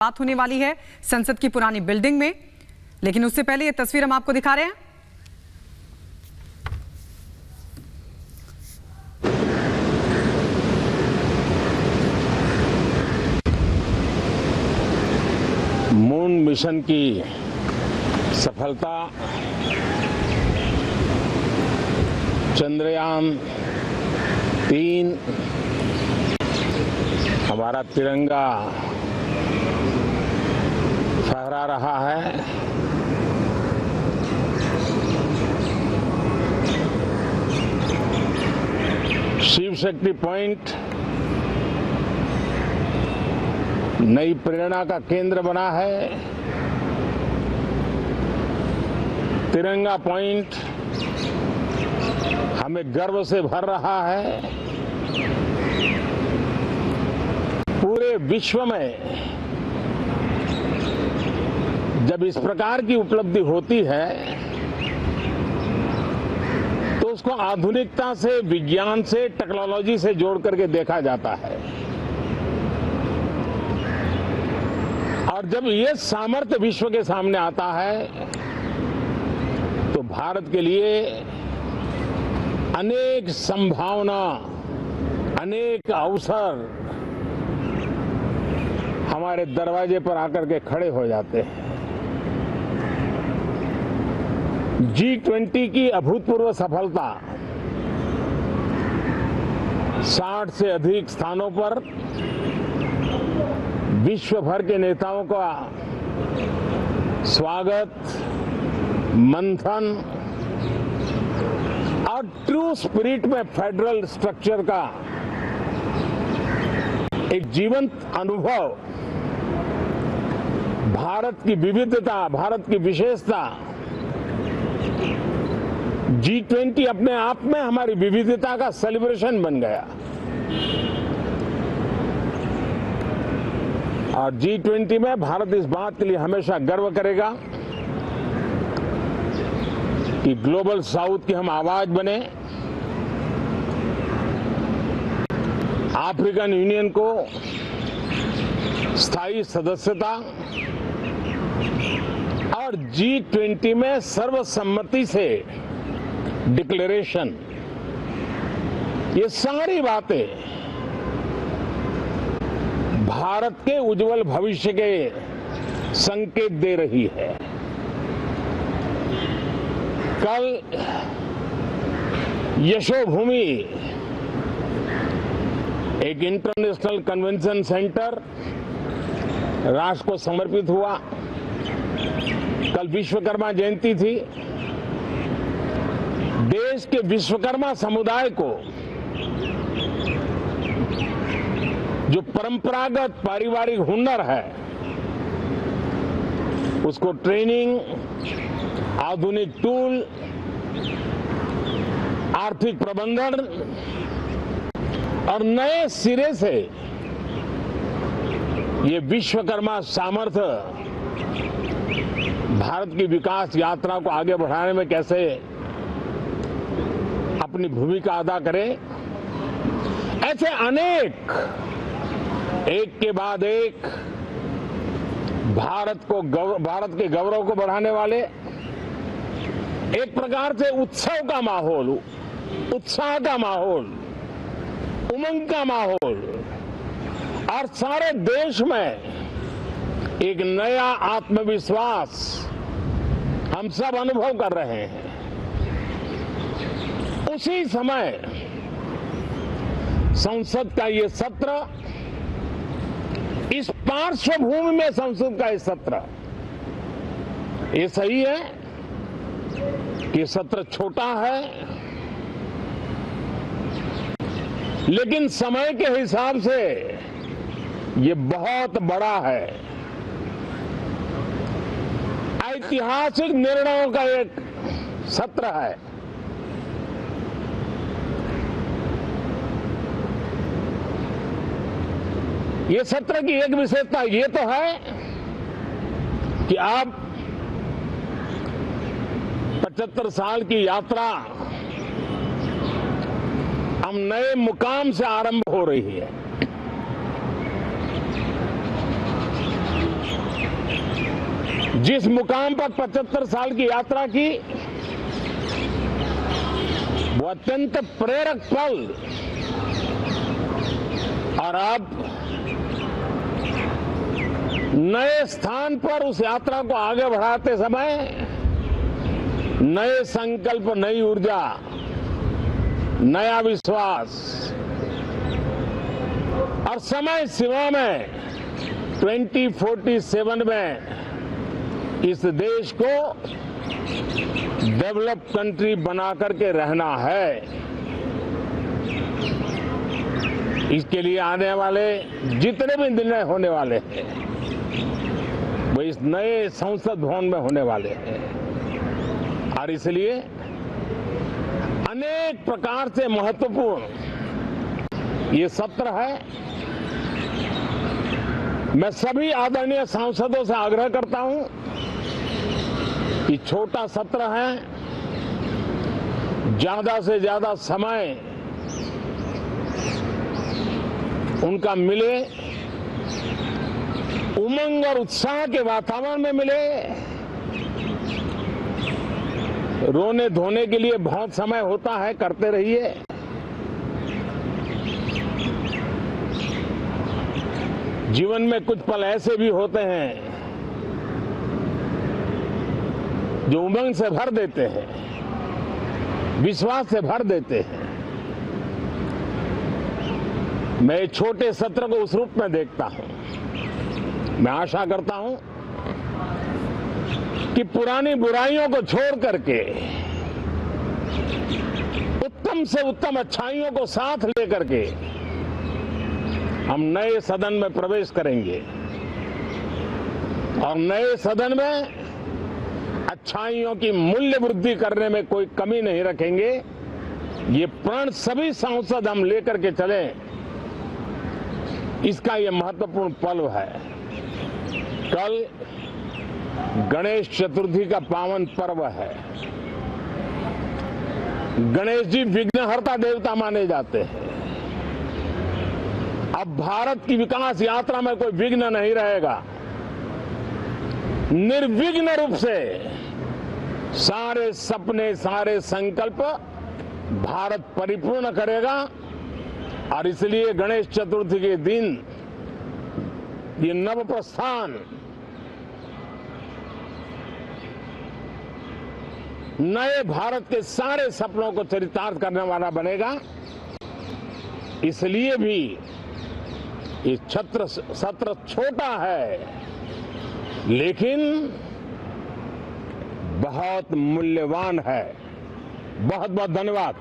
बात होने वाली है संसद की पुरानी बिल्डिंग में, लेकिन उससे पहले ये तस्वीर हम आपको दिखा रहे हैं। मून मिशन की सफलता, चंद्रयान 3, हमारा तिरंगा फहरा रहा है। शिव शक्ति पॉइंट नई प्रेरणा का केंद्र बना है। तिरंगा पॉइंट हमें गर्व से भर रहा है। पूरे विश्व में जब इस प्रकार की उपलब्धि होती है तो उसको आधुनिकता से, विज्ञान से, टेक्नोलॉजी से जोड़ करके देखा जाता है। और जब ये सामर्थ्य विश्व के सामने आता है तो भारत के लिए अनेक संभावना, अनेक अवसर हमारे दरवाजे पर आकर के खड़े हो जाते हैं। G20 की अभूतपूर्व सफलता, 60 से अधिक स्थानों पर विश्व भर के नेताओं का स्वागत, मंथन और ट्रू स्पिरिट में फेडरल स्ट्रक्चर का एक जीवंत अनुभव, भारत की विविधता, भारत की विशेषता। G20 अपने आप में हमारी विविधता का सेलिब्रेशन बन गया। और G20 में भारत इस बात के लिए हमेशा गर्व करेगा कि ग्लोबल साउथ की हम आवाज बने। अफ्रीकन यूनियन को स्थायी सदस्यता और G20 में सर्वसम्मति से डिक्लेरेशन, ये सारी बातें भारत के उज्जवल भविष्य के संकेत दे रही है। कल यशोभूमि, एक इंटरनेशनल कन्वेंशन सेंटर राष्ट्र को समर्पित हुआ। कल विश्वकर्मा जयंती थी। देश के विश्वकर्मा समुदाय को जो परंपरागत पारिवारिक हुनर है उसको ट्रेनिंग, आधुनिक टूल, आर्थिक प्रबंधन और नए सिरे से ये विश्वकर्मा सामर्थ्य भारत की विकास यात्रा को आगे बढ़ाने में कैसे अपनी भूमिका अदा करे। ऐसे अनेक, एक के बाद एक भारत के गौरव को बढ़ाने वाले, एक प्रकार से उत्सव का माहौल, उत्साह का माहौल, उमंग का माहौल और सारे देश में एक नया आत्मविश्वास हम सब अनुभव कर रहे हैं। उसी समय संसद का ये सत्र, इस पार्श्वभूमि में संसद का ये सत्र, ये सही है कि सत्र छोटा है, लेकिन समय के हिसाब से ये बहुत बड़ा है। ऐतिहासिक निर्णयों का एक सत्र है। ये सत्र की एक विशेषता ये तो है कि अब 75 साल की यात्रा हम नए मुकाम से आरंभ हो रही है। जिस मुकाम पर 75 साल की यात्रा की, वो अत्यंत प्रेरक पल, और अब नए स्थान पर उस यात्रा को आगे बढ़ाते समय नए संकल्प, नई ऊर्जा, नया विश्वास और समय सीमा में 2047 में इस देश को डेवलप कंट्री बना करके रहना है। इसके लिए आने वाले जितने भी निर्णय होने वाले हैं वो इस नए संसद भवन में होने वाले हैं, और इसलिए अनेक प्रकार से महत्वपूर्ण ये सत्र है। मैं सभी आदरणीय सांसदों से आग्रह करता हूं कि छोटा सत्र है, ज्यादा से ज्यादा समय उनका मिले, उमंग और उत्साह के वातावरण में मिले। रोने धोने के लिए बहुत समय होता है, करते रहिए। जीवन में कुछ पल ऐसे भी होते हैं जो उमंग से भर देते हैं, विश्वास से भर देते हैं। मैं छोटे सत्र को उस रूप में देखता हूं। मैं आशा करता हूं कि पुरानी बुराइयों को छोड़ करके उत्तम से उत्तम अच्छाइयों को साथ लेकर के हम नए सदन में प्रवेश करेंगे, और नए सदन में अच्छाइयों की मूल्य वृद्धि करने में कोई कमी नहीं रखेंगे। ये प्रण सभी सांसद हम लेकर के चले, इसका ये महत्वपूर्ण पल है। कल गणेश चतुर्थी का पावन पर्व है। गणेश जी विघ्नहर्ता देवता माने जाते हैं। अब भारत की विकास यात्रा में कोई विघ्न नहीं रहेगा। निर्विघ्न रूप से सारे सपने, सारे संकल्प भारत परिपूर्ण करेगा, और इसलिए गणेश चतुर्थी के दिन ये नव प्रस्थान नए भारत के सारे सपनों को चरितार्थ करने वाला बनेगा। इसलिए भी ये सत्र छोटा है, लेकिन बहुत मूल्यवान है। बहुत बहुत धन्यवाद।